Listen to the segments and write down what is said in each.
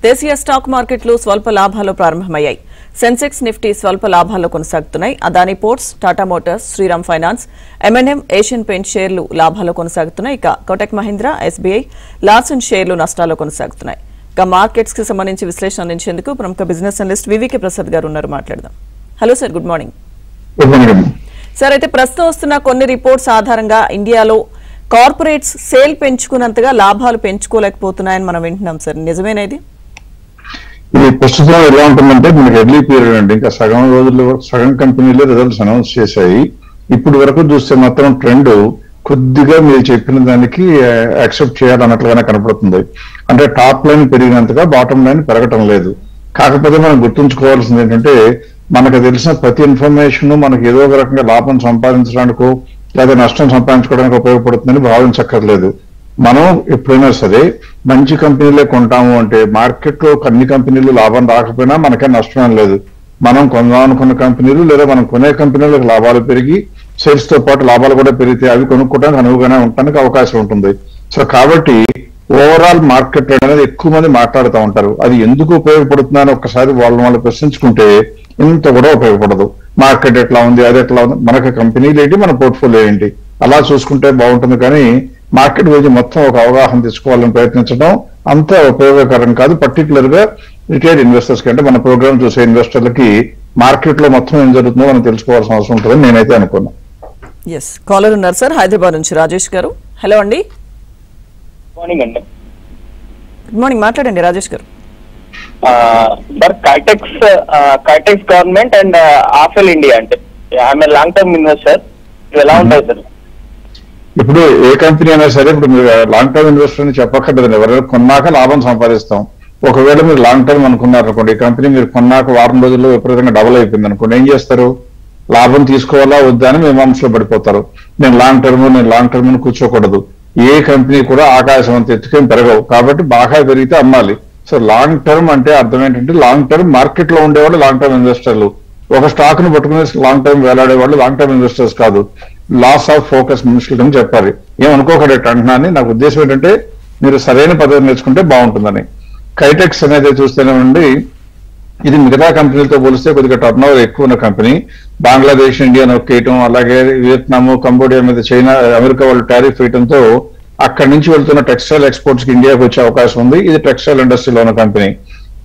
దేశీయ స్టాక్ మార్కెట్లు స్వల్ప లాభాల్లో ప్రారంభమయ్యాయి. సెన్సెక్స్ నిఫ్టీ స్వల్ప లాభాల్లో కొనసాగుతున్నాయి. Adani ports, Tata motors, Shriram finance, M&M, Asian paint షేర్లు లాభాల్లో కొనసాగుతున్నాయి. ఇక కోటక్ మహీంద్రా, SBI, లార్సన్ షేర్లు నష్టాల్లో కొనసాగుతున్నాయి. ఇక మార్కెట్స్ కి సంబంధించి విశ్లేషణ అందించేందుకు ప్రముఖ బిజినెస్ అనలిస్ట్ వివికే ప్రసాద్ గారు ఉన్నారు. మాట్లాడదాం. Hello sir, good morning. Sir, అయితే ప్రస్తుతం వస్తున్న కొన్ని రిపోర్ట్స్ ఆధారంగా ఇండియాలో కార్పొరేట్స్ సేల్ పెంచుకున్నంతగా లాభాలు పెంచుకోలేకపోతున్నాయని మనం వింటున్నాం సార్, నిజమేనా ఇది? ఇది ప్రస్తుతం ఎలా ఉంటుందంటే మనకి ఎర్లీ పీరియడ్ అండి, ఇంకా సగం రోజుల్లో సగం కంపెనీలు రిజల్ట్స్ అనౌన్స్ చేశాయి. ఇప్పుడు వరకు చూస్తే మాత్రం ట్రెండ్ కొద్దిగా మీరు చెప్పిన దానికి యాక్సెప్ట్ చేయాలన్నట్లుగానే కనపడుతుంది. అంటే టాప్ లైన్ పెరిగినంతగా బాటమ్ లైన్ పెరగటం లేదు. కాకపోతే మనం గుర్తుంచుకోవాల్సింది ఏంటంటే, మనకు తెలిసిన ప్రతి ఇన్ఫర్మేషన్ మనకి ఏదో ఒక రకంగా లాభం సంపాదించడానికో లేదా నష్టం సంపాదించుకోవడానికి ఉపయోగపడుతుందని భావించక్కర్లేదు. మనం ఎప్పుడైనా సరే మంచి కంపెనీలే కొంటాము అంటే మార్కెట్లో అన్ని కంపెనీలు లాభం రాకపోయినా మనకే నష్టం లేదు. మనం కొందామనుకున్న కంపెనీలు లేదా మనం కొనే కంపెనీలకు లాభాలు పెరిగి సేల్స్ తో పాటు లాభాలు కూడా పెరిగితే అవి కొనుక్కోవడానికి అనువుగానే ఉండడానికి అవకాశం ఉంటుంది. సో కాబట్టి ఓవరాల్ మార్కెట్ అనేది ఎక్కువ మంది మాట్లాడుతూ ఉంటారు. అది ఎందుకు ఉపయోగపడుతుందని ఒక్కసారి వాళ్ళు ప్రశ్నించుకుంటే ఇంత కూడా ఉపయోగపడదు. మార్కెట్ ఎట్లా ఉంది, అది ఎట్లా ఉంది, మనకు కంపెనీలు ఏంటి, మన పోర్ట్ఫోలియో ఏంటి, అలా చూసుకుంటే బాగుంటుంది. కానీ మార్కెట్ గురించి మొత్తం ఒక అవగాహన తెచ్చుకోవాలని ప్రయత్నించడం అంత ఉపయోగకరం కాదు. పర్టికులర్ గా రిటైర్డ్ ఇన్వెస్టర్స్ కి, అంటే మన ప్రోగ్రామ్ చూసే ఇన్వెస్టర్లకి మార్కెట్ లో మొత్తం ఏం జరుగుతుందో మనం తెలుసుకోవాల్సిన అవసరం ఉంటుందని నేనైతే అనుకున్నా. ఎస్, కాలర్ ఉన్నారు సార్, హైదరాబాద్ నుంచి రాజేష్ గారు. హలో అండి. మార్నింగ్ అండి. గుడ్ మార్నింగ్, మాట్లాడండి రాజేష్ గారు. Sir, Kitex government and Apple India అంటే ఆమె లాంగ్ టర్మ్ ఇన్వెస్టర్, ఎలా ఉంటుంది సార్? ఇప్పుడు ఏ కంపెనీ అయినా సరే ఇప్పుడు మీరు లాంగ్ టర్మ్ ఇన్వెస్టర్ అని చెప్పక్కర్లేదండి. ఎవరైనా కొన్నాక లాభం సంపాదిస్తాం. ఒకవేళ మీరు లాంగ్ టర్మ్ అనుకున్నారు అనుకోండి, ఈ కంపెనీ మీరు కొన్నాక వారం రోజుల్లో విపరీతంగా డబుల్ అయిపోయింది అనుకోండి, ఏం చేస్తారు? లాభం తీసుకోవాలా వద్దా అని మీమాంసలో పడిపోతారు. నేను లాంగ్ టర్మ్ అని కూర్చోకూడదు. ఏ కంపెనీ కూడా ఆకాశం అంత ఎత్తుకేం పెరగవు. కాబట్టి బాగా పెరిగితే అమ్మాలి. సో లాంగ్ టర్మ్ అంటే అర్థం ఏంటంటే, లాంగ్ టర్మ్ మార్కెట్ లో ఉండేవాళ్ళు లాంగ్ టర్మ్ ఇన్వెస్టర్లు. ఒక స్టాక్ ను పట్టుకుని లాంగ్ టర్మ్ వేలాడే వాళ్ళు లాంగ్ టర్మ్ ఇన్వెస్టర్స్ కాదు. లాస్ ఆఫ్ ఫోకస్ మనుషులు అని చెప్పాలి. ఏమనుకోకడేట అంటున్నాను. నాకు ఉద్దేశం ఏంటంటే, మీరు సరైన పద్ధతి నేర్చుకుంటే బాగుంటుందని. కైటెక్స్ అనేది చూస్తేనేమండి, ఇది మిగతా కంపెనీలతో పోలిస్తే కొద్దిగా టర్న్ ఓవర్ ఎక్కువ ఉన్న కంపెనీ. బంగ్లాదేశ్, ఇండియా నొక్కేయటం, అలాగే వియత్నాము, కంబోడియా మీద చైనా, అమెరికా వాళ్ళు టారిఫ్ వేయడంతో అక్కడి నుంచి వెళ్తున్న టెక్స్టైల్ ఎక్స్పోర్ట్స్ కి ఇండియాకి వచ్చే అవకాశం ఉంది. ఇది టెక్స్టైల్ ఇండస్ట్రీలో ఉన్న కంపెనీ.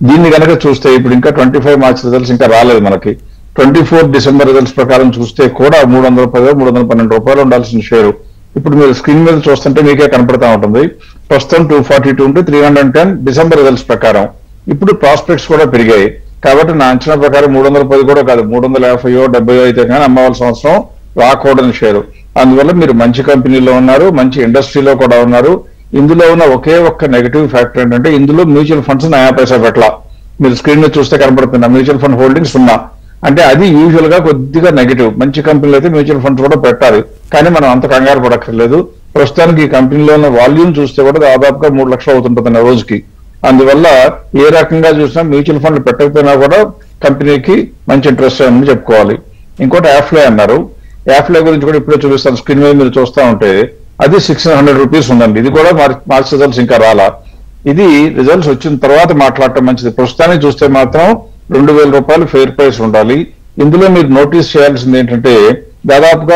దీన్ని కనుక చూస్తే ఇప్పుడు ఇంకా 25 మార్చ్ రిజల్ట్స్ ఇంకా రాలేదు మనకి. 24 డిసెంబర్ రిజల్ట్స్ ప్రకారం చూస్తే కూడా 310 312 రూపాయలు ఉండాల్సిన షేరు ఇప్పుడు మీరు స్క్రీన్ మీద చూస్తుంటే మీకే కనపడతా ఉంటుంది. ప్రస్తుతం 242 ఉంటే 310 డిసెంబర్ రిజల్ట్స్ ప్రకారం. ఇప్పుడు ప్రాస్పెక్ట్స్ కూడా పెరిగాయి. కాబట్టి నా అంచనా ప్రకారం 310 కూడా కాదు, 350 70 అయితే కానీ అమ్మవలసిన అవసరం రాకూడని షేరు. అందువల్ల మీరు మంచి కంపెనీలో ఉన్నారు, మంచి ఇండస్ట్రీలో కూడా ఉన్నారు. ఇందులో ఉన్న ఒకే ఒక్క నెగిటివ్ ఫ్యాక్టర్ ఏంటంటే, ఇందులో మ్యూచువల్ ఫండ్స్ 9 పైసా పెట్టలా. మీరు స్క్రీన్ మీద చూస్తే కనపడుతున్న మ్యూచువల్ ఫండ్ హోల్డింగ్స్ 0. అంటే అది యూజువల్ గా కొద్దిగా నెగిటివ్. మంచి కంపెనీలు అయితే మ్యూచువల్ ఫండ్స్ కూడా పెట్టాలి, కానీ మనం అంత కంగారు పడక్కర్లేదు. ప్రస్తుతానికి ఈ కంపెనీలో ఉన్న వాల్యూమ్ చూస్తే కూడా దాదాపుగా 3 లక్షలు అవుతుంటుంది రోజుకి. అందువల్ల ఏ రకంగా చూసినా మ్యూచువల్ ఫండ్ పెట్టకపోయినా కూడా కంపెనీకి మంచి ఇంట్రెస్ట్ అని చెప్పుకోవాలి. ఇంకోటి యాఫ్లే అన్నారు. యాఫ్లే గురించి కూడా ఇప్పుడే చూపిస్తాను. స్క్రీన్ మీద మీరు చూస్తూ ఉంటే అది 600 రూపీస్ ఉందండి. ఇది కూడా మార్చ్ రిజల్ట్స్ ఇంకా రాలా. ఇది రిజల్ట్స్ వచ్చిన తర్వాత మాట్లాడటం మంచిది. ప్రస్తుతానికి చూస్తే మాత్రం 2000 రూపాయలు ఫెయిర్ ప్రైస్ ఉండాలి. ఇందులో మీరు నోటీస్ చేయాల్సింది ఏంటంటే, దాదాపుగా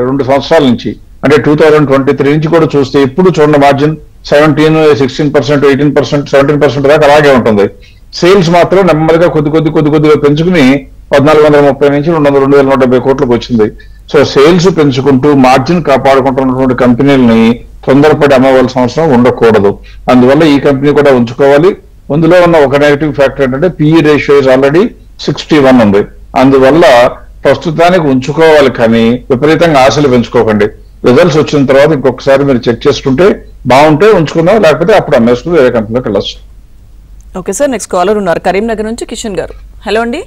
2 సంవత్సరాల నుంచి, అంటే 2023 నుంచి కూడా చూస్తే ఇప్పుడు చూడండి మార్జిన్ 17, 16%, 18%, 17% దాకా అలాగే ఉంటుంది. సేల్స్ మాత్రం నెమ్మదిగా కొద్దిగా పెంచుకుని 1430 నుంచి 2170 కోట్లకు వచ్చింది. సో సేల్స్ పెంచుకుంటూ మార్జిన్ కాపాడుకుంటున్నటువంటి కంపెనీలని తొందరపడి అమ్మవలసిన అవసరం ఉండకూడదు. అందువల్ల ఈ కంపెనీ కూడా ఉంచుకోవాలి. అందులో ఉన్న ఒక నెగిటివ్ ఫ్యాక్టర్ ఏంటంటే, PE రేషియో ఆల్రెడీ 61 ఉంది. అందువల్ల ప్రస్తుతానికి ఉంచుకోవాలి, కానీ విపరీతంగా ఆశలు పెంచుకోకండి. రిజల్ట్స్ వచ్చిన తర్వాత ఇంకొకసారి మీరు చెక్ చేసుకుంటే బాగుంటే ఉంచుకుందాం, లేకపోతే అప్పుడు అమ్మేసుకుని వేరే కంపెనీలోకి వెళ్ళొచ్చు. ఓకే సార్, నెక్స్ట్ కాలర్ ఉన్నారు కరీంనగర్ నుంచి కిషన్ గారు. హలో అండి.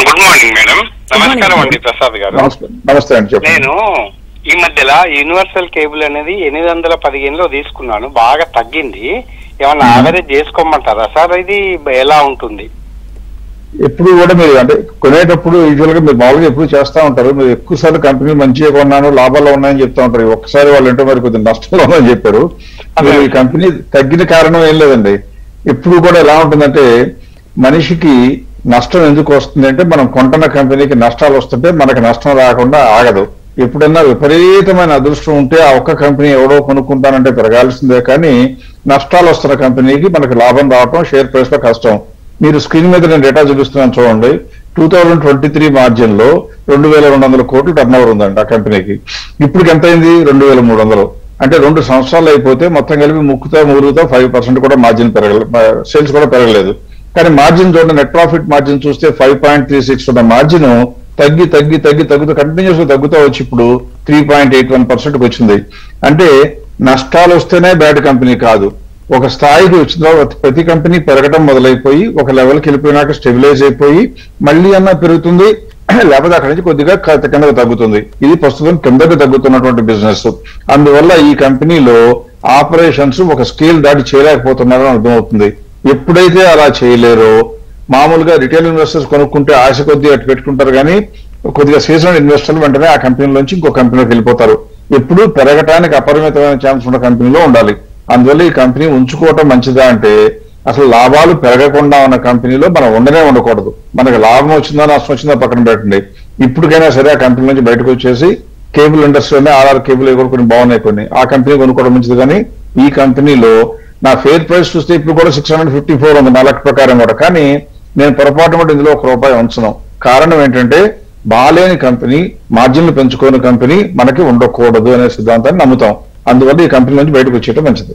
Good morning madam. నమస్కారం అండి ప్రసాద్ గారు. నమస్తే అండి. నేను ఈ మధ్యలో యూనివర్సల్ కేబుల్ అనేది 815లో తీసుకున్నాను, బాగా తగ్గింది. ఏమన్నా యావరేజ్ చేసుకోమంటారా సార్? ఇది ఎలా ఉంటుంది? ఎప్పుడు కూడా మీరు అంటే కొనేటప్పుడు యూజువల్ గా మీరు మామూలుగా ఎప్పుడు చేస్తా ఉంటారు. మీరు ఎక్కువ సార్లు కంపెనీ మంచిగా కొన్నాను, లాభాల్లో ఉన్నాయని చెప్తా ఉంటారు. ఒక్కసారి వాళ్ళు అంటే మరి కొద్దిగా నష్టంలో ఉందని చెప్పారు. ఈ కంపెనీ తగ్గిన కారణం ఏం లేదండి. ఎప్పుడు కూడా ఎలా ఉంటుందంటే మనిషికి నష్టం ఎందుకు వస్తుంది అంటే మనం కొంటున్న కంపెనీకి నష్టాలు వస్తుంటే మనకి నష్టం రాకుండా ఆగదు. ఎప్పుడన్నా విపరీతమైన అదృష్టం ఉంటే ఆ ఒక్క కంపెనీ ఎవడో కొనుక్కుంటానంటే పెరగాల్సిందే, కానీ నష్టాలు వస్తున్న కంపెనీకి మనకి లాభం రావటం షేర్ ప్రైస్ లో కష్టం. మీరు స్క్రీన్ మీద నేను డేటా చూపిస్తున్నాను చూడండి. 2023 మార్జిన్ లో 2200 కోట్లు టర్న్ ఓవర్ ఉందండి ఆ కంపెనీకి. ఇప్పుడు ఎంత అయింది? 2300. అంటే 2 సంవత్సరాలు అయిపోతే మొత్తం కలిపి మురుగుతో 5% కూడా మార్జిన్ సేల్స్ కూడా పెరగలేదు. కానీ మార్జిన్ చూడండి, నెట్ ప్రాఫిట్ మార్జిన్ చూస్తే 5.36 ఉన్న మార్జిన్ తగ్గుతూ కంటిన్యూస్ గా తగ్గుతూ వచ్చి ఇప్పుడు 3.81% వచ్చింది. అంటే నష్టాలు వస్తేనే బ్యాడ్ కంపెనీ కాదు, ఒక స్థాయికి వచ్చిన తర్వాత ప్రతి కంపెనీ పెరగడం మొదలైపోయి ఒక లెవెల్కి వెళ్ళిపోయినాక స్టెబిలైజ్ అయిపోయి మళ్ళీ అన్నా పెరుగుతుంది, లేకపోతే అక్కడి నుంచి కొద్దిగా కిందకు తగ్గుతుంది. ఇది ప్రస్తుతం కిందకు తగ్గుతున్నటువంటి బిజినెస్. అందువల్ల ఈ కంపెనీలో ఆపరేషన్స్ ఒక స్కేల్ దాటి చేయలేకపోతున్నారని అర్థమవుతుంది. ఎప్పుడైతే అలా చేయలేరో, మామూలుగా రిటైల్ ఇన్వెస్టర్స్ కొనుక్కుంటే ఆశ కొద్దీ అటు పెట్టుకుంటారు, కానీ కొద్దిగా సీజనల్ ఇన్వెస్టర్లు వెంటనే ఆ కంపెనీలోంచి ఇంకో కంపెనీలోకి వెళ్ళిపోతారు. ఎప్పుడు పెరగటానికి అపరిమితమైన ఛాన్స్ ఉన్న కంపెనీలో ఉండాలి. అందువల్ల ఈ కంపెనీ ఉంచుకోవటం మంచిదా అంటే, అసలు లాభాలు పెరగకుండా ఉన్న కంపెనీలో మనం ఉండకూడదు. మనకి లాభం వచ్చిందా నష్టం వచ్చిందా పక్కన పెట్టండి. ఇప్పటికైనా సరే ఆ కంపెనీ నుంచి బయటకు వచ్చేసి కేబుల్ ఇండస్ట్రీలోనే ఆర్ఆర్ కేబుల్ కొన్ని బాగున్నాయి కొన్ని, ఆ కంపెనీ కొనుక్కోవడం మంచిది. కానీ ఈ కంపెనీలో నా ఫేర్ ప్రైస్ చూస్తే ఇప్పుడు కూడా 654 ఉంది నా లెక్క ప్రకారం కూడా. కానీ నేను పొరపాటు ఇందులో ₹1 ఉంచను. కారణం ఏంటంటే బాలేని కంపెనీ, మార్జిన్లు పెంచుకోని కంపెనీ మనకి ఉండకూడదు అనే సిద్ధాంతాన్ని నమ్ముతాం. అందువల్ల ఈ కంపెనీ నుంచి బయటకు వచ్చేయడం మంచిది.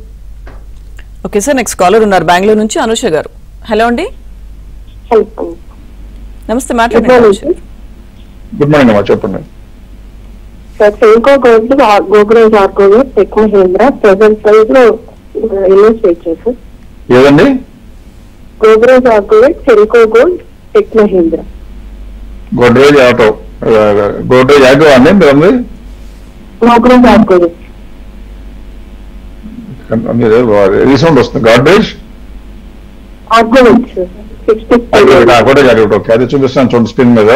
ఓకే సార్, నెక్స్ట్ కాలర్ ఉన్నారు బెంగళూరు నుంచి అనుష గారు. హలో అండి. నమస్తే, మాట్లాడండి. గుడ్ మార్నింగ్ అమ్మా, చెప్పండి. సార్ సెల్కో గోల్డ్, గోగ్రేజ్ ఆర్గో, టెక్ మహీంద్రా ప్రెసెంట్ ప్రైస్ లో ఇన్వెస్ట్ చేశారు. ఏదండి? గోగ్రేజ్ ఆర్గో, Senco gold, tech Mahindra. Godrej auto, Godrej auto అండి మీరు? గోగ్రేజ్ ఆర్గో మీరు రీసౌండ్ వస్తుంది. గాడ్రేజ్ అది చూపిస్తాను చూడండి స్క్రీన్ మీద.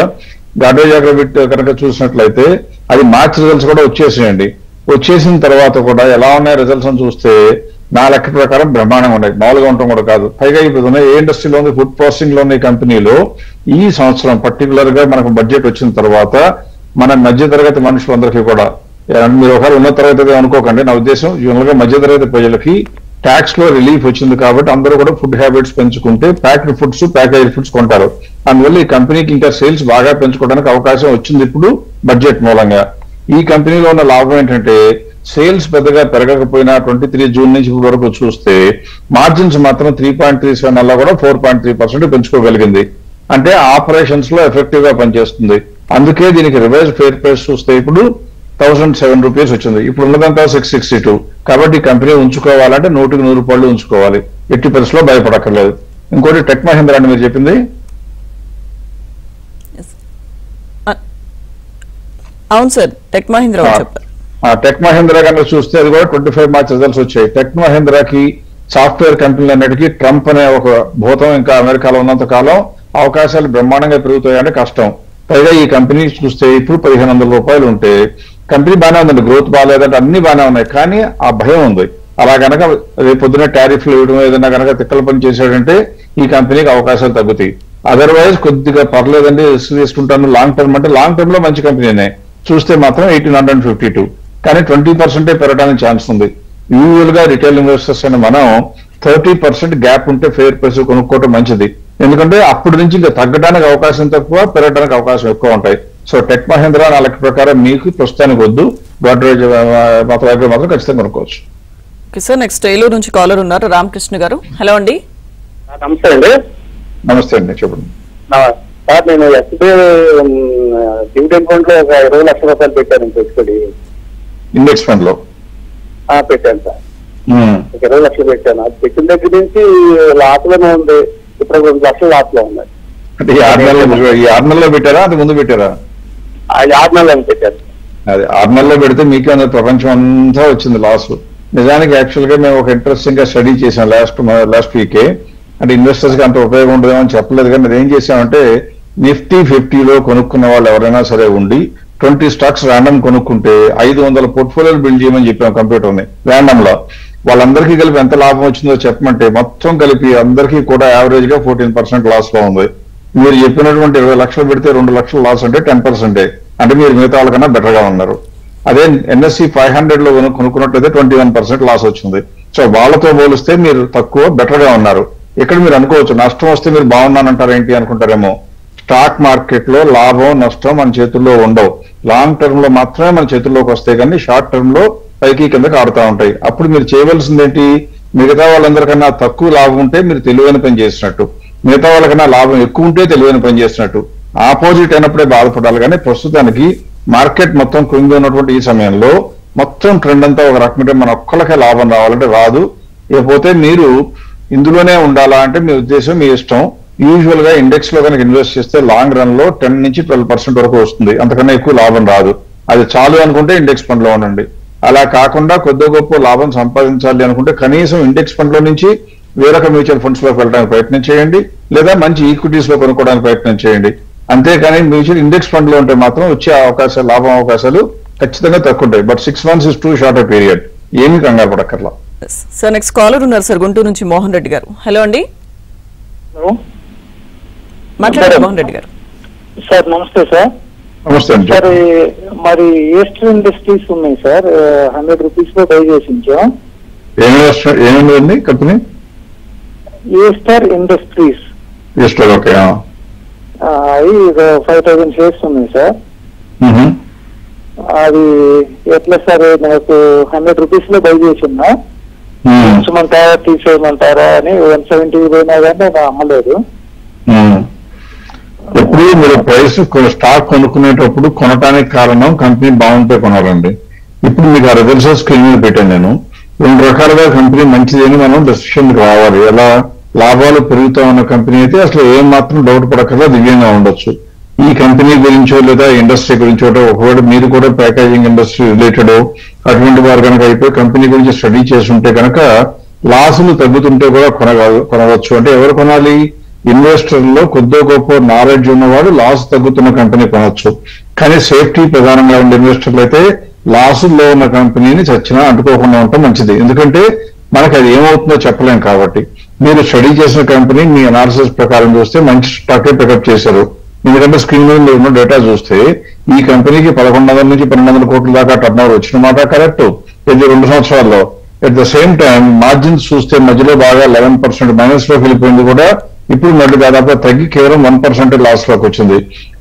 గాడ్రేజ్ అగ్రోవిట్ కనుక చూసినట్లయితే అది మార్చ్ రిజల్ట్స్ కూడా వచ్చేసేయండి. వచ్చేసిన తర్వాత కూడా ఎలా ఉన్నాయి రిజల్ట్స్ అని చూస్తే నా లెక్క ప్రకారం బ్రహ్మాండంగా ఉన్నాయి, మామూలుగా ఉండటం కూడా కాదు. పైగా ఇప్పుడు ఏ ఇండస్ట్రీలో ఉంది, ఫుడ్ ప్రాసెసింగ్ లో ఉన్న ఈ కంపెనీలో ఈ సంవత్సరం పర్టికులర్ గా మనకు బడ్జెట్ వచ్చిన తర్వాత మన మధ్యతరగతి మనుషులందరికీ కూడా, మీరు ఒకవేళ ఉన్న తరగతి అనుకోకండి, నా ఉద్దేశం జనరల్ గా మధ్యతరగతి ప్రజలకి ట్యాక్స్ లో రిలీఫ్ వచ్చింది కాబట్టి అందరూ కూడా ఫుడ్ హ్యాబిట్స్ పెంచుకుంటే ప్యాక్డ్ ఫుడ్స్, ప్యాకేజ్ ఫుడ్స్ కొంటారు. అందువల్ల ఈ కంపెనీకి ఇంకా సేల్స్ బాగా పెంచుకోవడానికి అవకాశం వచ్చింది ఇప్పుడు బడ్జెట్ మూలంగా. ఈ కంపెనీలో ఉన్న లాభం ఏంటంటే సేల్స్ పెద్దగా పెరగకపోయినా 23 జూన్ నుంచి ఇప్పుడు వరకు చూస్తే మార్జిన్స్ మాత్రం 3.37 వల్ల కూడా 4.3% పెంచుకోగలిగింది. అంటే ఆపరేషన్స్ లో ఎఫెక్టివ్ గా పనిచేస్తుంది. అందుకే దీనికి రివైజ్ ఫేర్ ప్రైస్ చూస్తే ఇప్పుడు ₹1007 వచ్చింది. ఇప్పుడు ఉన్నదంతా 662. కాబట్టి కంపెనీ ఉంచుకోవాలంటే 100కి 100 రూపాయలు ఉంచుకోవాలి, ఎట్టి పరిస్థితిలో భయపడక్కర్లేదు. ఇంకోటి టెక్ మహీంద్రా అని మీరు చెప్పింది. అవును సార్, టెక్ మహీంద్రా చెప్పారు. టెక్ మహీంద్రా కనుక చూస్తే అది కూడా 25 మార్చ్ రిజల్ట్స్ వచ్చాయి. టెక్ మహీంద్రాకి సాఫ్ట్వేర్ కంపెనీలు అన్నిటికీ ట్రంప్ అనే ఒక భూతం ఇంకా అమెరికాలో ఉన్నంత కాలం అవకాశాలు బ్రహ్మాండంగా పెరుగుతాయని కష్టం. పైగా ఈ కంపెనీ చూస్తే ఇప్పుడు ₹1500 ఉంటే కంపెనీ బాగానే ఉందండి, గ్రోత్ బాగాలేదంటే అన్ని బాగానే ఉన్నాయి, కానీ ఆ భయం ఉంది. అలా కనుక రేపు పొద్దున టారిఫ్లు ఇవ్వడం ఏదైనా కనుక తిక్కల పని చేశాడంటే ఈ కంపెనీకి అవకాశాలు తగ్గుతాయి. అదర్వైజ్ కొద్దిగా పర్లేదండి, రిస్క్ తీసుకుంటాను లాంగ్ టర్మ్ అంటే లాంగ్ టర్మ్ లో మంచి కంపెనీనే. చూస్తే మాత్రం 1852, కానీ 20% పెరగడానికి ఛాన్స్ ఉంది. యూజువల్ గా రిటైల్ ఇన్వెస్టర్స్ అని మనం 30% గ్యాప్ ఉంటే ఫేర్ ప్రైస్ కొనుక్కోవడం మంచిది. ఎందుకంటే అప్పటి నుంచి ఇంకా తగ్గడానికి అవకాశం తక్కువ, పెరగడానికి అవకాశం ఎక్కువ ఉంటాయి. సో టెక్ మహీంద్రా నా లెక్క ప్రకారం మీకు ప్రస్తుతానికి వద్దు, గోడ్రేజ్ మాత్రం ఖచ్చితంగా కొనుక్కోవచ్చు. ఓకే సార్, నెక్స్ట్ ఏలూరు నుంచి కాలర్ ఉన్నారు రామకృష్ణ గారు. హలో అండి. నమస్తే అండి. నమస్తే అండి, చెప్పండి. సార్ నేను ఎస్బీఐ డివిడెండ్ ఫండ్ లో ఒక 20 లక్షల రూపాయలు పెట్టాను పెట్టుబడి. ఇండెక్స్ ఫండ్ లో పెట్టాను సార్, 20 లక్షలు పెట్టాను. అది పెట్టిన దగ్గర నుంచి లాస్ లోనే ఉంది, ఇప్పుడు 2 లక్షలు లాస్ లో ఉన్నాయి. అంటే ఈ 6 నెలల్లో పెట్టారా, అది ముందు పెట్టారా? 6 నెలలు పెట్టారు. అది 6 నెలల్లో పెడితే మీకే ప్రపంచం అంతా వచ్చింది లాస్. నిజానికి యాక్చువల్ గా మేము ఒక ఇంట్రెస్టింగ్ గా స్టడీ చేసాం లాస్ట్ వీకే. అంటే ఇన్వెస్టర్స్ కి అంత ఉపయోగం ఉండదేమని చెప్పలేదు, కానీ ఏం చేసామంటే నిఫ్టీ 50లో కొనుక్కున్న వాళ్ళు ఎవరైనా సరే ఉండి 20 స్టాక్స్ ర్యాండమ్ కొనుక్కుంటే 500 పోర్ట్ఫోలియోలు బిల్డ్ చేయమని చెప్పాం కంప్యూటర్ ని ర్యాండమ్ లో. వాళ్ళందరికీ కలిపి ఎంత లాభం వచ్చిందో చెప్పమంటే మొత్తం కలిపి అందరికీ కూడా యావరేజ్ గా 14% లాస్ లో ఉంది. మీరు చెప్పినటువంటి 20 లక్షలు పెడితే 2 లక్షలు లాస్ అంటే 10%. అంటే మీరు మిగతా వాళ్ళకన్నా బెటర్ గా ఉన్నారు. అదే NSE 500 లో కొనుక్కున్నట్లయితే 21% లాస్ వచ్చింది. సో వాళ్ళతో పోలిస్తే మీరు తక్కువ బెటర్ గా ఉన్నారు. ఇక్కడ మీరు అనుకోవచ్చు నష్టం వస్తే మీరు బాగున్నానంటారు ఏంటి అనుకుంటారేమో. స్టాక్ మార్కెట్ లో లాభం నష్టం మన చేతుల్లో ఉండవు. లాంగ్ టర్మ్ లో మాత్రమే మన చేతుల్లోకి వస్తాయి, కానీ షార్ట్ టర్మ్ లో పైకి కిందకి ఆడుతూ ఉంటాయి. అప్పుడు మీరు చేయవలసింది ఏంటి, మిగతా వాళ్ళందరికన్నా తక్కువ లాభం ఉంటే మీరు తెలివైన పని చేసినట్టు, మిగతా వాళ్ళకన్నా లాభం ఎక్కువ ఉంటే తెలివైన పని చేసినట్టు. ఆపోజిట్ అయినప్పుడే బాధపడాలి. కానీ ప్రస్తుతానికి మార్కెట్ మొత్తం కుంగి ఉన్నటువంటి ఈ సమయంలో మొత్తం ట్రెండ్ అంతా ఒక రకమంటే మన ఒక్కళ్ళకే లాభం రావాలంటే రాదు. ఇకపోతే మీరు ఇందులోనే ఉండాలా అంటే మీ ఉద్దేశం, మీ ఇష్టం. యూజువల్ గా ఇండెక్స్ లో కనుక ఇన్వెస్ట్ చేస్తే లాంగ్ రన్ లో 10 నుంచి 12% వరకు వస్తుంది, అంతకన్నా ఎక్కువ లాభం రాదు. అది చాలు అనుకుంటే ఇండెక్స్ ఫండ్ లో ఉండండి. అలా కాకుండా కొద్ది గొప్ప లాభం సంపాదించాలి అనుకుంటే కనీసం ఇండెక్స్ ఫండ్ లో నుంచి వేరొక మ్యూచువల్ ఫండ్స్ లోకి వెళ్ళడానికి ప్రయత్నం చేయండి, లేదా మంచి ఈక్విటీస్ లో కొనుక్కోవడానికి ప్రయత్నం చేయండి. అంతేకాని మ్యూచువల్ ఇండెక్స్ ఫండ్ లో ఉంటే మాత్రం వచ్చే అవకాశాలు, లాభం అవకాశాలు ఖచ్చితంగా తక్కువ ఉంటాయి. But 6 months is two short period. ఏమీ కంగారు పడక్కర్లా. సార్ నెక్స్ట్ కాలర్ ఉన్నారు సార్, గుంటూరు నుంచి మోహన్ రెడ్డి గారు. హలో అండి, మాట్లాడారు మోహన్ రెడ్డి గారు. సార్ నమస్తే సార్. నమస్తే అండి. సార్ మరి ఈస్టర్ ఇండస్ట్రీస్ ఉన్నాయి సార్, 100 రూపీస్ లో బై చేసించాం. ఏమైంది company? Easter industries. Easter, okay. అవి 5000 షేర్స్ ఉన్నాయి సార్. అది ఎట్లా సార్, నాకు 100 రూపీస్ లో బై చేసిన్నా, ఉంచమంటారా తీసేయమంటారా అని 170 పోయినా కానీ నేను అమ్మలేదు. ఎప్పుడు మీరు ప్రైస్ స్టాక్ కొనుక్కునేటప్పుడు కొనడానికి కారణం కంపెనీ బాగుంటే కొనాలండి. ఇప్పుడు మీకు ఆ రిజల్ట్స్ స్క్రీన్ మీద పెట్టాను నేను. 2 రకాలుగా కంపెనీ మంచిదని మనం డెసిషన్ రావాలి. ఎలా లాభాలు పెరుగుతా ఉన్న కంపెనీ అయితే అసలు ఏం మాత్రం డౌట్ పడకుండా దివ్యంగా ఉండొచ్చు. ఈ కంపెనీ గురించో లేదా ఇండస్ట్రీ గురించో ఒకవేళ మీరు కూడా ప్యాకేజింగ్ ఇండస్ట్రీ రిలేటెడ్ అటువంటి వారు కనుక అయిపోయి కంపెనీ గురించి స్టడీ చేసి ఉంటే కనుక లాసులు తగ్గుతుంటే కూడా కొనవచ్చు. అంటే ఎవరు కొనాలి? ఇన్వెస్టర్లో కొద్దో గొప్ప నాలెడ్జ్ ఉన్నవాడు లాస్ తగ్గుతున్న కంపెనీ కొనవచ్చు. కానీ సేఫ్టీ ప్రధానంగా ఉండే ఇన్వెస్టర్లు అయితే లాసుల్లో ఉన్న కంపెనీని చచ్చినా అంటుకోకుండా ఉండటం మంచిది. ఎందుకంటే మనకు అది ఏమవుతుందో చెప్పలేం. కాబట్టి మీరు స్టడీ చేసిన కంపెనీ మీ అనాలిసిస్ ప్రకారం చూస్తే మంచి స్టాకే పికప్ చేశారు. ఎందుకంటే స్క్రీన్ మీద మీరు ఉన్న డేటా చూస్తే ఈ కంపెనీకి 1100 నుంచి 1200 కోట్ల దాకా టర్న్ ఓవర్ వచ్చిన మాట కరెక్ట్. ఇది 2 సంవత్సరాల్లో. At the same time margins చూస్తే మధ్యలో బాగా 11% మైనస్ లోకి వెళ్ళిపోయింది కూడా. ఇప్పుడు మళ్ళీ దాదాపు తగ్గి కేవలం 1% లాస్ లోకి వచ్చింది.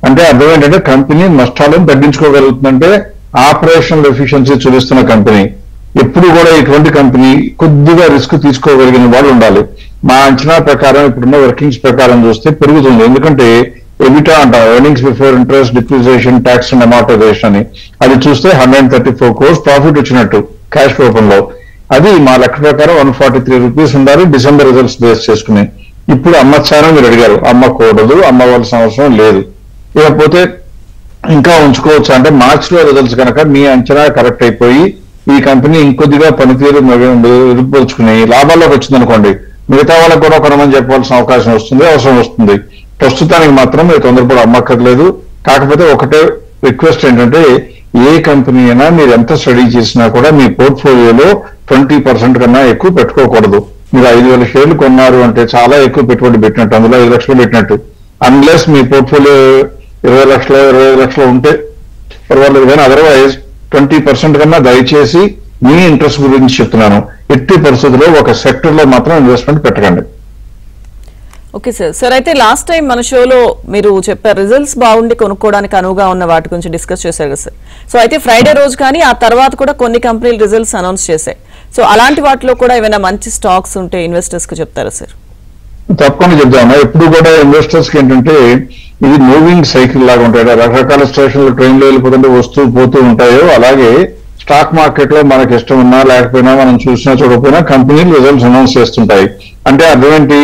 అంటే అర్థం ఏంటంటే కంపెనీ నష్టాలను తగ్గించుకోగలుగుతుందంటే ఆపరేషనల్ ఎఫిషియన్సీ చూపిస్తున్న కంపెనీ. ఎప్పుడు కూడా ఇటువంటి కంపెనీ కొద్దిగా రిస్క్ తీసుకోగలిగిన వాళ్ళు ఉండాలి. మా అంచనా ప్రకారం ఇప్పుడున్న వర్కింగ్స్ ప్రకారం చూస్తే పెరుగుతుంది. ఎందుకంటే ఎబిటా అంటాం, earnings before interest depreciation tax and amortisation అని, అది చూస్తే 134 crores ప్రాఫిట్ వచ్చినట్టు క్యాష్ రూపంలో. అది మా లెక్క ప్రకారం 143 రూపీస్ ఉండాలి డిసెంబర్ రిజల్ట్స్ బేస్ చేసుకుని. ఇప్పుడు అమ్మచ్చారని మీరు అడిగారు, అమ్మకూడదు, అమ్మవలసిన అవసరం లేదు. ఇకపోతే ఇంకా ఉంచుకోవచ్చు అంటే మార్చ్ లో రిజల్ట్స్ కనుక మీ అంచనా కరెక్ట్ అయిపోయి ఈ కంపెనీ ఇంకొద్దిగా పనితీరు మెరుగుపరుచుకుని లాభాల్లోకి వచ్చిందనుకోండి, మిగతా వాళ్ళకు కూడా కొనమని చెప్పాల్సిన అవకాశం వస్తుంది, అవసరం వస్తుంది. ప్రస్తుతానికి మాత్రం మీరు తొందరపడి అమ్మక్కర్లేదు. కాకపోతే ఒకటే రిక్వెస్ట్ ఏంటంటే ఏ కంపెనీ అయినా మీరు ఎంత స్టడీ చేసినా కూడా మీ పోర్ట్ఫోలియోలో 20% కన్నా ఎక్కువ పెట్టుకోకూడదు. మీరు 5,000 షేర్లు కొన్నారు అంటే చాలా ఎక్కువ పెట్టుబడి పెట్టినట్టు, అందులో 5 లక్షలు పెట్టినట్టు. అన్లెస్ మీ పోర్ట్ఫోలియో 20 లక్షలు 25 లక్షలు ఉంటే పర్వాలేదు, కానీ అదర్వైజ్ 20% కన్నా దయచేసి మీ ఇంట్రెస్ట్ గురించి చెప్తున్నాను, ఎట్టి పరిస్థితుల్లో ఒక సెక్టర్ లో మాత్రం ఇన్వెస్ట్మెంట్ పెట్టకండి. Okay sir. సార్ అయితే లాస్ట్ టైం మన షోలో మీరు చెప్పారు రిజల్ట్స్ బాగుండి కొనుక్కోవడానికి అనువుగా ఉన్న వాటి గురించి డిస్కస్ చేశారు కదా సార్. సో అయితే ఫ్రైడే రోజు కానీ ఆ తర్వాత కూడా కొన్ని కంపెనీలు రిజల్ట్స్ అనౌన్స్ చేశాయి. సో అలాంటి వాటిలో కూడా ఏమైనా మంచి స్టాక్స్ ఉంటే ఇన్వెస్టర్స్ కు చెప్తారా సార్? తప్పకుండా చెప్తామా. ఎప్పుడు కూడా ఇన్వెస్టర్స్ కి ఏంటంటే ఇది మూవింగ్ సైకిల్ లాగా ఉంటాయి. రకరకాల స్టేషన్లు ట్రైన్లో వెళ్ళిపోతుంటే వస్తూ పోతూ ఉంటాయో అలాగే స్టాక్ మార్కెట్ లో మనకి ఇష్టం ఉన్నా లేకపోయినా మనం చూసినా చూడకపోయినా కంపెనీలు రిజల్ట్స్ అనౌన్స్ చేస్తుంటాయి. అంటే అర్థం ఏంటి,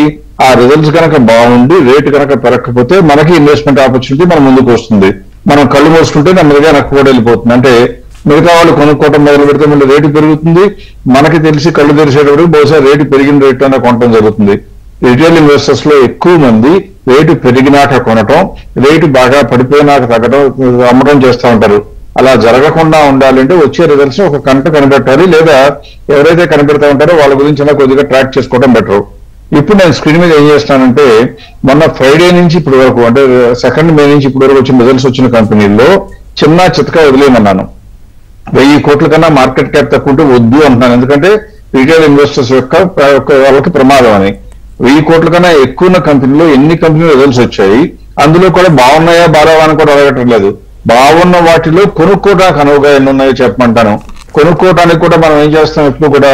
ఆ రిజల్ట్స్ కనుక బాగుండి రేటు కనుక పెరగకపోతే మనకి ఇన్వెస్ట్మెంట్ ఆపర్చునిటీ మన ముందుకు వస్తుంది. మనం కళ్ళు మూసుకుంటే నెమ్మదిగా నక్కువ వెళ్ళిపోతుంది. అంటే మిగతా వాళ్ళు కొనుక్కోవడం మొదలు పెడితే మళ్ళీ రేటు పెరుగుతుంది, మనకి తెలిసి కళ్ళు తెరిచేటప్పుడు బహుశా రేటు పెరిగిన రేట్లోనే కొనడం జరుగుతుంది. రిటైల్ ఇన్వెస్టర్స్ లో ఎక్కువ మంది రేటు పెరిగినాక కొనటం, రేటు బాగా పడిపోయినాక తగ్గడం, అమ్మడం చేస్తూ ఉంటారు. అలా జరగకుండా ఉండాలంటే వచ్చే రిజల్ట్స్ ఒక కంట కనిపెట్టాలి, లేదా ఎవరైతే కనిపెడతా ఉంటారో వాళ్ళ గురించి అలా కొద్దిగా ట్రాక్ చేసుకోవడం బెటర్. ఇప్పుడు నేను స్క్రీన్ మీద ఏం చేస్తానంటే మొన్న ఫ్రైడే నుంచి ఇప్పటి వరకు అంటే 2 మే నుంచి ఇప్పటి వరకు వచ్చిన రిజల్ట్స్ వచ్చిన కంపెనీల్లో చిన్న చితక వదిలేయమన్నాను. 1000 కోట్ల కన్నా మార్కెట్ క్యాప్ తక్కువ ఉంటే వద్దు అంటున్నాను, ఎందుకంటే రీటైల్ ఇన్వెస్టర్స్ యొక్క వాళ్ళకి ప్రమాదం అని. 1000 కోట్ల కన్నా ఎక్కువ ఉన్న కంపెనీలో ఎన్ని కంపెనీలు రిజల్ట్స్ వచ్చాయి, అందులో కూడా బాగున్నాయా బాగావా అని కూడా అడగటం లేదు. బాగున్న వాటిలో కొనుక్కోవడానికి అనువుగా ఎన్ని ఉన్నాయో చెప్పమంటాను. కొనుక్కోవడానికి కూడా మనం ఏం చేస్తాం, ఇప్పుడు కూడా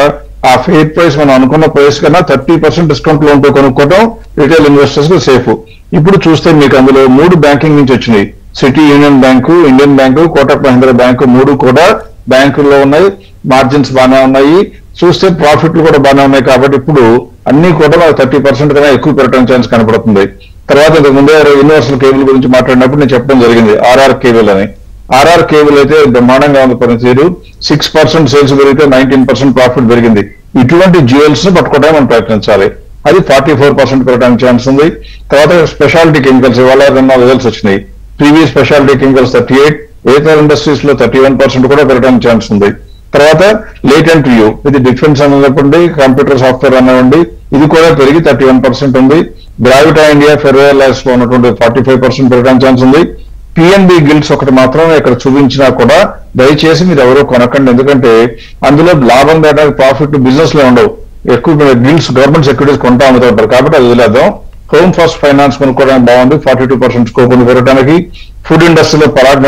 ఆ ఫెయిర్ ప్రైస్ మనం అనుకున్న ప్రైస్ కన్నా 30% డిస్కౌంట్ లో ఉంటూ కొనుక్కోవడం రిటైల్ ఇన్వెస్టర్స్ కు సేఫ్. ఇప్పుడు చూస్తే మీకు అందులో 3 బ్యాంకింగ్ నుంచి వచ్చినాయి. City union bank, Indian bank, Kotak Mahindra bank 3 కూడా బ్యాంకుల్లో ఉన్నాయి. మార్జిన్స్ బాగానే ఉన్నాయి, చూస్తే ప్రాఫిట్లు కూడా బాగానే ఉన్నాయి. కాబట్టి ఇప్పుడు అన్ని కూడా 30% కన్నా ఎక్కువ పెరగడం ఛాన్స్ కనపడుతుంది. తర్వాత ఇంతకు ముందే యూనివర్సల్ కేబుల్ గురించి మాట్లాడినప్పుడు నేను చెప్పడం జరిగింది, ఆర్ఆర్ కేబుల్ అని. ఆర్ఆర్ కేబుల్ అయితే బ్రహ్మాండంగా ఉంది పనితీరు. 6% సేల్స్ పెరిగితే 19% ప్రాఫిట్ పెరిగింది. ఇటువంటి జ్యువెల్స్ ని పట్టుకోవడానికి మనం ప్రయత్నించాలి. అది 44% పెరగడానికి ఛాన్స్ ఉంది. తర్వాత స్పెషాలిటీ కెమికల్స్ ఇవాళ 2 రిజల్ట్స్ వచ్చినాయి. Previous speciality chemicals 38, Ather industries లో 31% కూడా పెరగడానికి ఛాన్స్ ఉంది. తర్వాత లేటెంట్ వ్యూ, ఇది డిఫెన్స్ అనివ్వండి, కంప్యూటర్ సాఫ్ట్వేర్ అనివ్వండి, ఇది కూడా పెరిగి 31% ఉంది. గ్రావిటా ఇండియా, ఫెర్రోఎల్లాస్ లో ఉన్నటువంటి 45% పెరగడానికి ఛాన్స్ ఉంది. పిఎన్బి గిల్డ్స్ ఒకటి మాత్రం ఇక్కడ చూపించినా కూడా దయచేసి మీరు ఎవరో కొనకండి, ఎందుకంటే అందులో లాభం దాటానికి ప్రాఫిట్ బిజినెస్ లో ఉండవు. ఎక్కువ గిల్డ్స్ గవర్నమెంట్ సెక్యూరిటీస్ కొంటా అమ్ముతూ ఉంటారు, కాబట్టి అది వదిలేద్దాం. హోమ్ ఫస్ట్ ఫైనాన్స్ కొనుక్కోవడానికి బాగుంది, 42% స్కోప్ ఉంది పెరగడానికి. ఫుడ్ ఇండస్ట్రీలో పరాగ్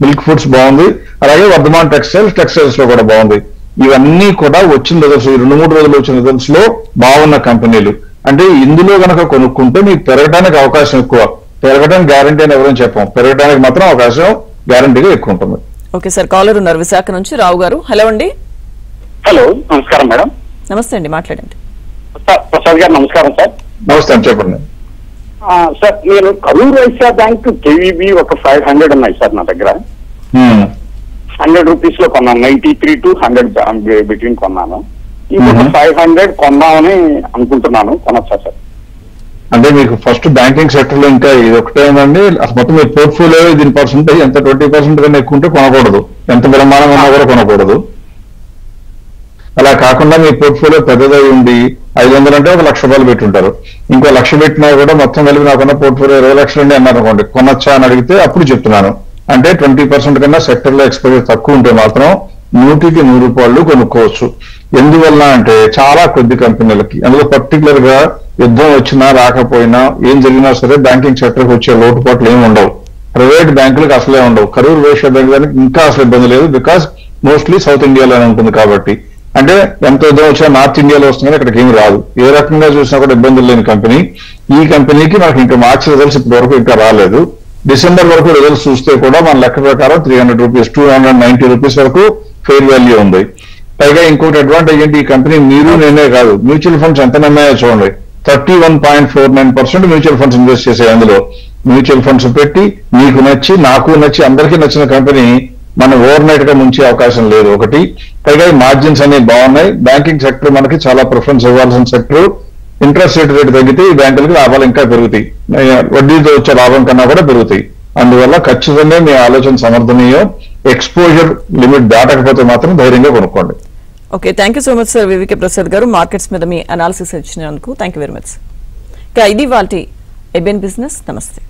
మిల్క్ ఫుడ్స్ బాగుంది, అలాగే వర్ధమాన్ టెక్స్టైల్స్ లో కూడా బాగుంది. ఇవన్నీ కూడా వచ్చిన రిజల్ట్స్, 2-3 రోజులు వచ్చిన రిజల్ట్స్ లో బాగున్న కంపెనీలు. అంటే ఇందులో కనుక కొనుక్కుంటే మీకు పెరగడానికి అవకాశం ఎక్కువ. పెరగడానికి గ్యారంటీ అని ఎవరైనా చెప్పాం, పెరగడానికి మాత్రం అవకాశం గ్యారంటీగా ఎక్కువ ఉంటుంది. ఓకే సార్, కాలర్ ఉన్నారు విశాఖ నుంచి, రావు గారు. హలో అండి. హలో, నమస్కారం మేడం. నమస్తే అండి, మాట్లాడండి. ప్రసాద్ గారు నమస్కారం సార్. నమస్తే, చెప్పండి సార్. నేను కరూర్ వైశ్య బ్యాంక్ కేవీబీ ఒక 500 ఉన్నాయి సార్ నా దగ్గర. 100 రూపీస్ లో కొన్నాను, 93 to 100 బిట్వీన్ కొన్నాను. ఇంకొక 500 కొందామని అనుకుంటున్నాను, కొనొచ్చా సార్? అంటే మీకు ఫస్ట్ బ్యాంకింగ్ సెక్టర్ లో ఇంకా ఇది ఒకటేనండి, అసలు మొత్తం మీ పోర్ట్ఫోలియో దీని పర్సెంటేజ్ ఎంత 20% కన్నా ఎక్కువ ఉంటే కొనకూడదు, ఎంత బ్రహ్మాండంగా ఉన్నా కూడా కొనకూడదు. అలా కాకుండా మీ పోర్ట్ఫోలియో పెద్దదై ఉండి 500 అంటే 1 లక్ష రూపాయలు పెట్టుంటారు, ఇంకో 1 లక్ష పెట్టినా కూడా మొత్తం కలిపి నాకున్న పోర్ట్ఫోలియో 20 లక్షలు అండి అన్నారు అనుకోండి, కొనొచ్చా అని అడిగితే అప్పుడు చెప్తున్నాను. అంటే 20% కన్నా సెక్టర్ లో ఎక్స్పోజర్ తక్కువ ఉంటే మాత్రం 100కి 100 రూపాయలు కొనుక్కోవచ్చు. ఎందువల్ల అంటే చాలా కొద్ది కంపెనీలకి, అందులో పర్టికులర్ గా యుద్ధం వచ్చినా రాకపోయినా ఏం జరిగినా సరే బ్యాంకింగ్ సెక్టర్ కి వచ్చే లోటుపాట్లు ఏమి ఉండవు. ప్రైవేట్ బ్యాంకులకు అసలే ఉండవు. కరూర్ వైశ్య బ్యాంక్ దానికి ఇంకా అసలు ఇబ్బంది లేదు, బికాస్ మోస్ట్లీ సౌత్ ఇండియాలోనే ఉంటుంది కాబట్టి. అంటే ఎంత యుద్ధం వచ్చినా నార్త్ ఇండియాలో వస్తుంది, ఇక్కడికి ఏమి రాదు. ఏ రకంగా చూసినా కూడా ఇబ్బందులు లేని కంపెనీ. ఈ కంపెనీకి మనకి ఇంకా మార్చి రిజల్ట్స్ ఇప్పటి వరకు ఇంకా రాలేదు. డిసెంబర్ వరకు రిజల్ట్స్ చూస్తే కూడా మన లెక్క ప్రకారం 300 రూపీస్ 290 రూపీస్ వరకు ఫెయిర్ వాల్యూ ఉంది. పైగా ఇంకోటి అడ్వాంటేజ్ ఏంటి, ఈ కంపెనీ మీరు నేనే కాదు, మ్యూచువల్ ఫండ్స్ ఎంత నమ్మాయో చూడండి. 31.49% మ్యూచువల్ ఫండ్స్ ఇన్వెస్ట్ చేసే, అందులో మ్యూచువల్ ఫండ్స్ పెట్టి మీకు నచ్చి నాకు నచ్చి అందరికీ నచ్చిన కంపెనీ మనం ఓవర్ నైట్ గా ముంచే అవకాశం లేదు ఒకటి. పైగా మార్జిన్స్ అనేవి బాగున్నాయి. బ్యాంకింగ్ సెక్టర్ మనకి చాలా ప్రిఫరెన్స్ ఇవ్వాల్సిన సెక్టర్. ఇంట్రెస్ట్ రేట్ తగ్గితే ఈ బ్యాంకులకి లాభాలు ఇంకా పెరుగుతాయి, వడ్డీతో వచ్చే లాభం కన్నా కూడా పెరుగుతాయి. అందువల్ల ఖచ్చితంగా మీ ఆలోచన సమర్థనీయం. ఎక్స్పోజర్ లిమిట్ దాటకపోతే మాత్రం ధైర్యంగా కొనుక్కోండి. Okay, thank you so much sir VVK Prasad గారు, మార్కెట్స్ మీద మీ అనాలిసిస్ ఇచ్చినందుకు థ్యాంక్ యూ వెరీ మచ్. ఇది వాటి ఎబిఎన్ బిజినెస్. నమస్తే.